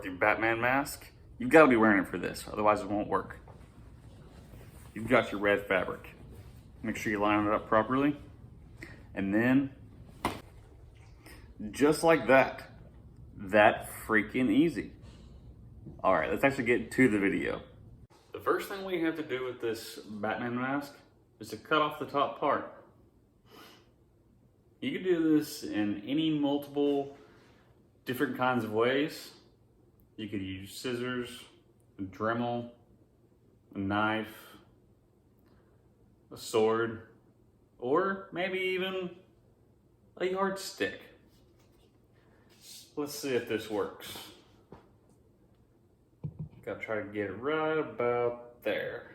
with your Batman mask, you've got to be wearing it for this, otherwise it won't work. You've got your red fabric. Make sure you line it up properly. And then, just like that freaking easy. All right, let's actually get to the video. The first thing we have to do with this Batman mask is to cut off the top part. You can do this in any multiple different kinds of ways. You could use scissors, a Dremel, a knife, a sword, or maybe even a yardstick. Let's see if this works. Gotta try to get it right about there.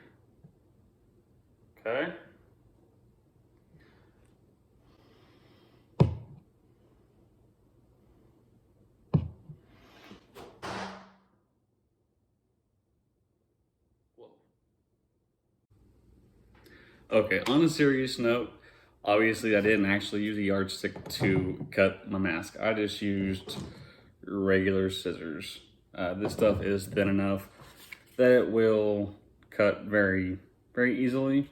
Okay. Okay, on a serious note, obviously I didn't actually use a yardstick to cut my mask. I just used regular scissors. This stuff is thin enough that it will cut very, very easily.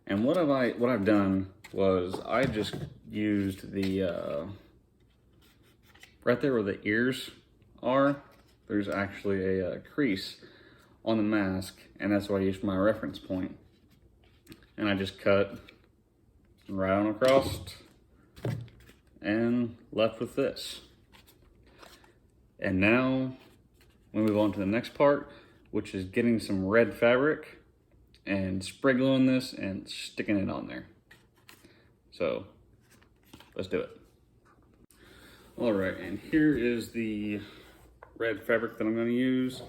And what I've done was I just used the, right there where the ears are, there's actually a crease on the mask, and that's what I used for my reference point. And I just cut right on across and left with this. And now we move on to the next part, which is getting some red fabric and spray gluing this and sticking it on there. So let's do it. All right, and here is the red fabric that I'm going to use.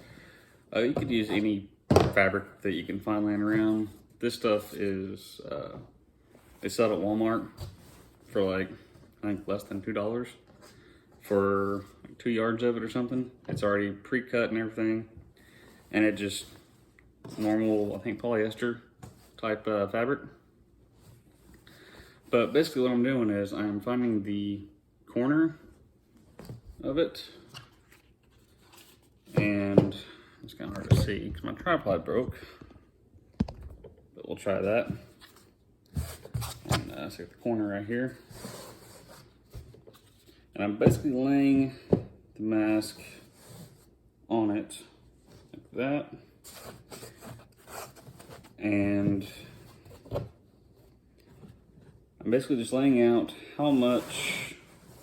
You could use any fabric that you can find laying around. This stuff is, they sell it at Walmart for like, I think less than $2 for like 2 yards of it or something. It's already pre-cut and everything. And it just, normal, I think polyester type fabric. But basically what I'm doing is I'm finding the corner of it. And it's kind of hard to see because my tripod broke. But we'll try that. And see the corner right here. And I'm basically laying the mask on it like that. And I'm basically just laying out how much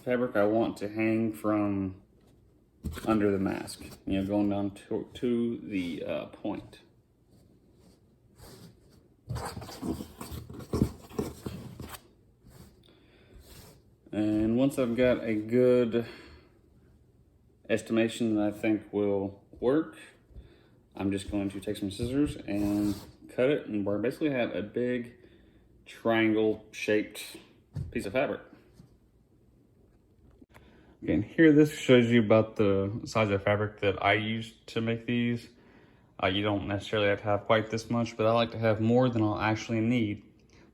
fabric I want to hang from under the mask, you know, going down to the point. And once I've got a good estimation that I think will work, I'm just going to take some scissors and cut it, and we're basically have a big triangle shaped piece of fabric. Okay, and here this shows you about the size of fabric that I used to make these. You don't necessarily have to have quite this much, but I like to have more than I'll actually need,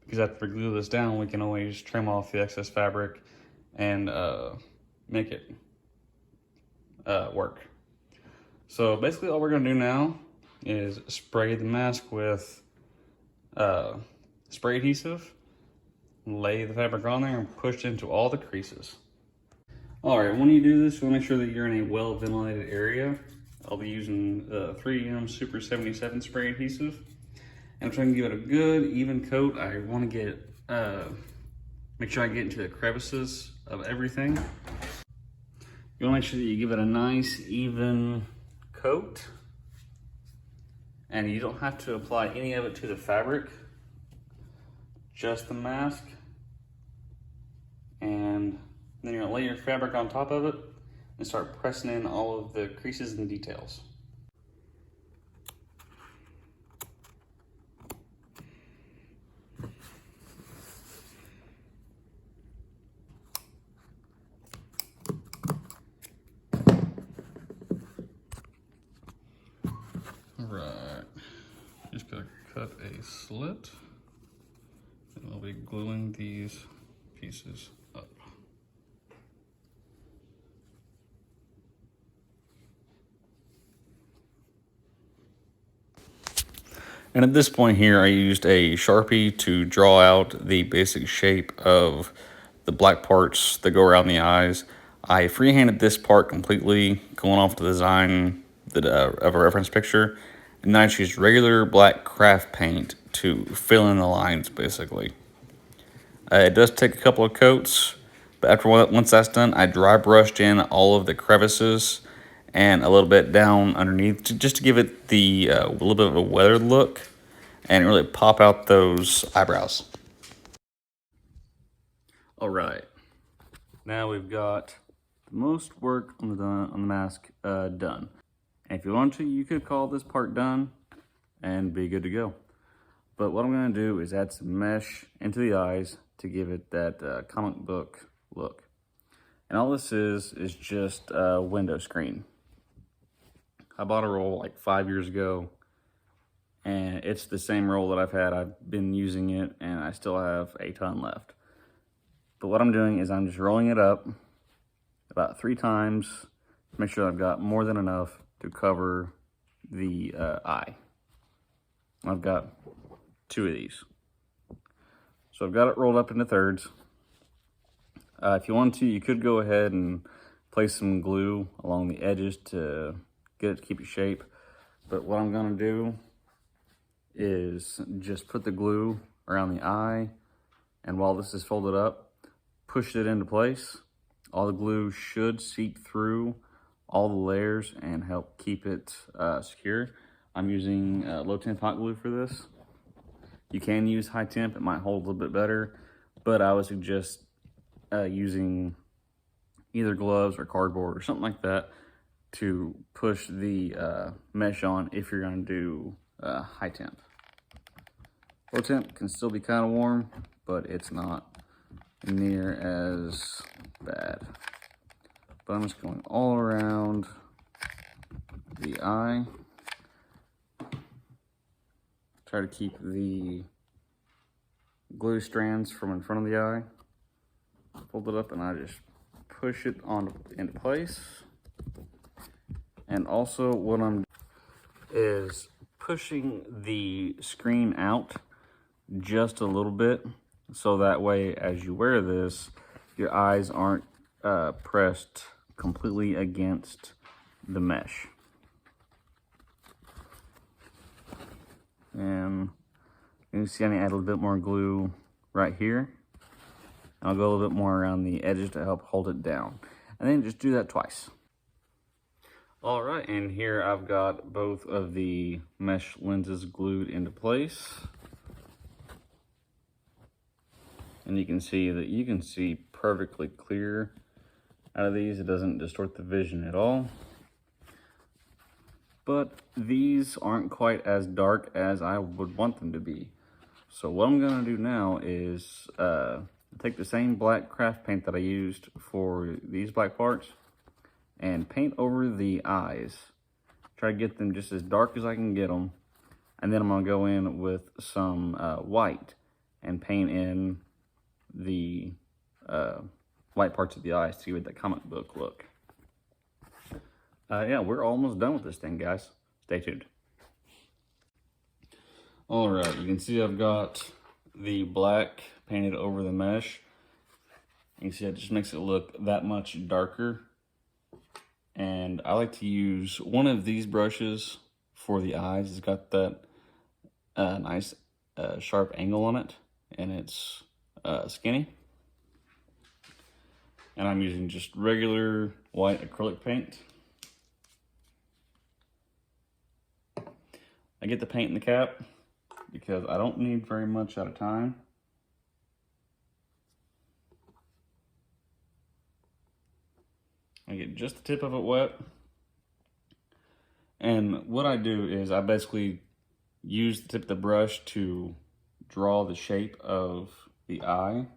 because after we glue this down, we can always trim off the excess fabric and make it work. So basically all we're gonna do now is spray the mask with spray adhesive, lay the fabric on there and push into all the creases. All right, when you do this, you wanna make sure that you're in a well-ventilated area. I'll be using 3M Super 77 spray adhesive. And I'm trying to give it a good, even coat. I wanna get, make sure I get into the crevices of everything. You wanna make sure that you give it a nice, even coat. And you don't have to apply any of it to the fabric, just the mask. And then you're gonna lay your fabric on top of it and start pressing in all of the creases and details. Right, just gonna cut a slit and I'll be gluing these pieces up. And at this point here, I used a Sharpie to draw out the basic shape of the black parts that go around the eyes. I freehanded this part completely, going off the design that, of a reference picture, and then I just used regular black craft paint to fill in the lines, basically. It does take a couple of coats, but once that's done, I dry brushed in all of the crevices and a little bit down underneath, just to give it the little bit of a weathered look and really pop out those eyebrows. All right, now we've got the most work on the mask done. And if you want to, you could call this part done and be good to go. But what I'm gonna do is add some mesh into the eyes to give it that comic book look. And all this is just a window screen. I bought a roll like 5 years ago, and it's the same roll that I've had. I've been using it, and I still have a ton left. But what I'm doing is I'm just rolling it up about 3 times to make sure I've got more than enough to cover the eye. I've got 2 of these. So I've got it rolled up into thirds. If you want to, you could go ahead and place some glue along the edges to get it to keep its shape. But what I'm gonna do is just put the glue around the eye, and while this is folded up, push it into place. All the glue should seep through all the layers and help keep it secure. I'm using low temp hot glue for this. You can use high temp, it might hold a little bit better, but I would suggest using either gloves or cardboard or something like that to push the mesh on if you're gonna do high temp. Low temp can still be kind of warm, but it's not near as bad. But I'm just going all around the eye. Try to keep the glue strands from in front of the eye. Fold it up and I just push it into place. And also what I'm doing is pushing the screen out just a little bit, so that way as you wear this, your eyes aren't pressed completely against the mesh. And you can see I need to add a little bit more glue right here. I'll go a little bit more around the edges to help hold it down. And then just do that twice. All right, and here I've got both of the mesh lenses glued into place. And you can see that you can see perfectly clear out of these. It doesn't distort the vision at all. But these aren't quite as dark as I would want them to be. So what I'm gonna do now is take the same black craft paint that I used for these black parts and paint over the eyes. Try to get them just as dark as I can get them. And then I'm gonna go in with some white and paint in the white parts of the eyes to give it that comic book look. Yeah, we're almost done with this thing, guys. Stay tuned. All right, you can see I've got the black painted over the mesh. You can see it just makes it look that much darker. And I like to use one of these brushes for the eyes. It's got that nice sharp angle on it, and it's skinny. And I'm using just regular white acrylic paint. I get the paint in the cap because I don't need very much at a time. I get just the tip of it wet. And what I do is I basically use the tip of the brush to draw the shape of the eye.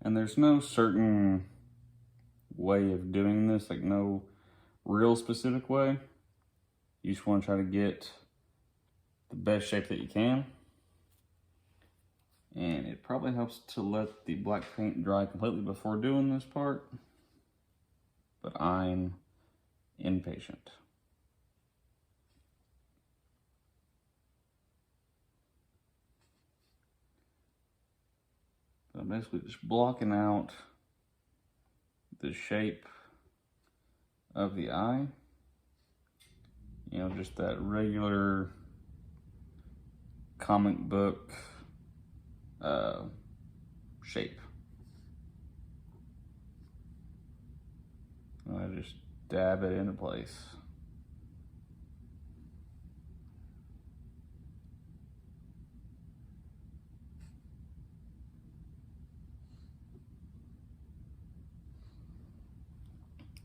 And there's no certain way of doing this, like no real specific way. You just want to try to get the best shape that you can. And it probably helps to let the black paint dry completely before doing this part. But I'm impatient. I'm basically just blocking out the shape of the eye. You know, just that regular comic book shape. I just dab it into place.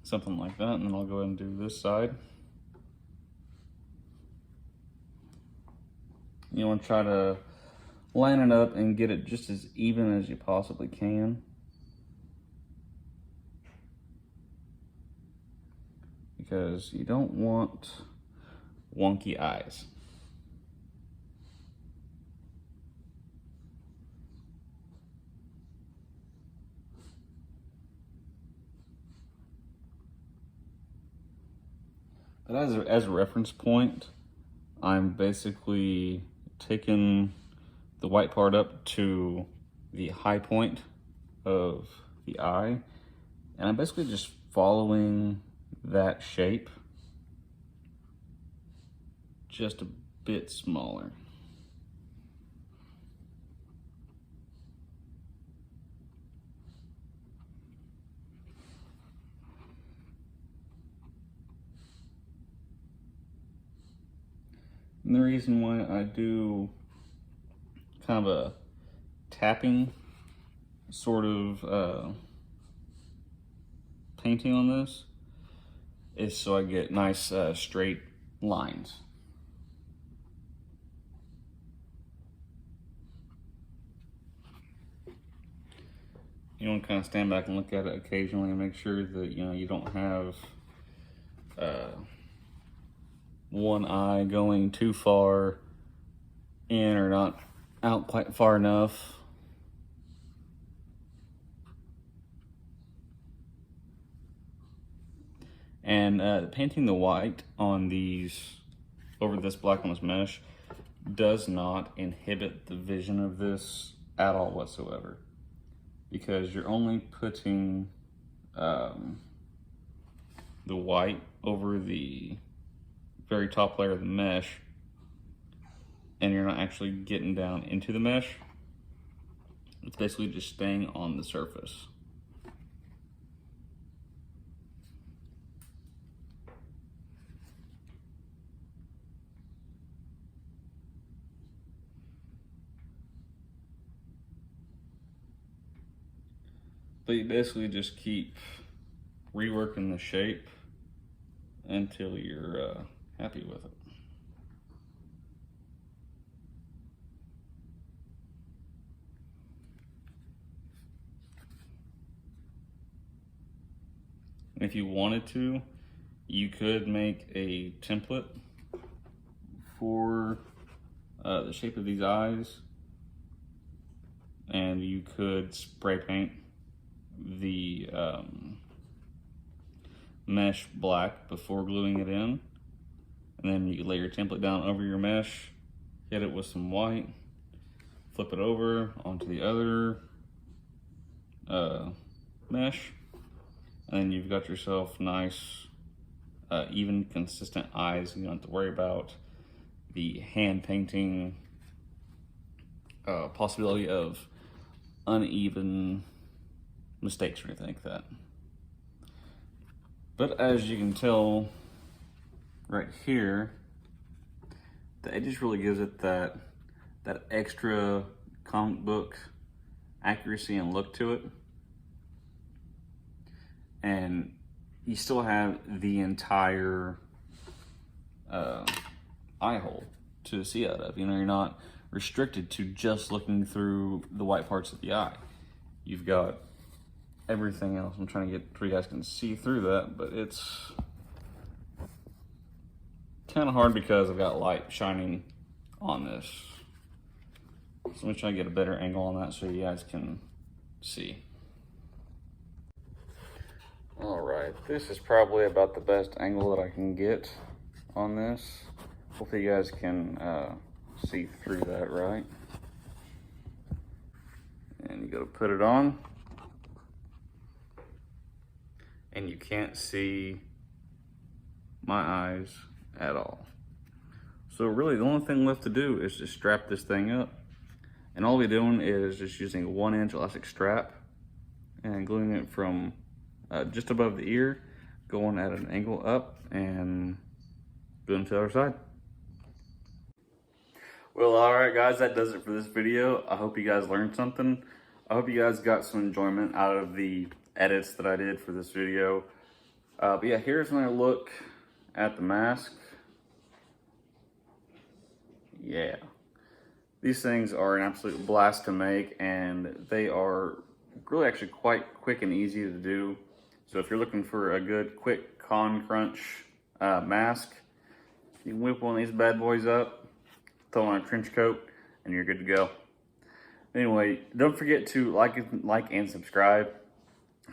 Something like that, and then I'll go ahead and do this side. You want to try to line it up and get it just as even as you possibly can. Because you don't want wonky eyes. But as a reference point, I'm basically taking the white part up to the high point of the eye, and I'm basically just following that shape just a bit smaller. And the reason why I do kind of a tapping sort of painting on this is so I get nice straight lines. You want to kind of stand back and look at it occasionally and make sure that you don't have one eye going too far in or not out quite far enough. And painting the white on these over this black on this mesh does not inhibit the vision of this at all whatsoever, because you're only putting the white over the very top layer of the mesh, and you're not actually getting down into the mesh. It's basically just staying on the surface. But you basically just keep reworking the shape until you're happy with it. And if you wanted to, you could make a template for the shape of these eyes, and you could spray paint the mesh black before gluing it in, and then you lay your template down over your mesh, hit it with some white, flip it over onto the other mesh, and then you've got yourself nice even consistent eyes. You don't have to worry about the hand painting possibility of uneven mistakes or anything like that. But as you can tell right here, the edges really gives it that extra comic book accuracy and look to it. And you still have the entire eye hole to see out of. You're not restricted to just looking through the white parts of the eye. You've got everything else. I'm trying to get where you guys can see through that, but it's kind of hard because I've got light shining on this. So let me try to get a better angle on that so you guys can see. All right, this is probably about the best angle that I can get on this. Hopefully you guys can see through that right. And you go to put it on, and you can't see my eyes at all. So really the only thing left to do is just strap this thing up. And all we're doing is just using a 1-inch elastic strap and gluing it from just above the ear, going at an angle up and doing it to the other side. Well, all right guys, that does it for this video. I hope you guys learned something. I hope you guys got some enjoyment out of the edits that I did for this video. But yeah, here's when I look at the mask. Yeah. These things are an absolute blast to make, and they are really actually quite quick and easy to do. So if you're looking for a good quick con crunch mask, you can whip one of these bad boys up, throw on a trench coat, and you're good to go. Anyway, don't forget to like and subscribe.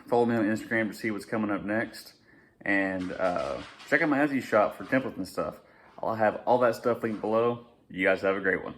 Follow me on Instagram to see what's coming up next, and check out my Etsy shop for templates and stuff. I'll have all that stuff linked below. You guys have a great one.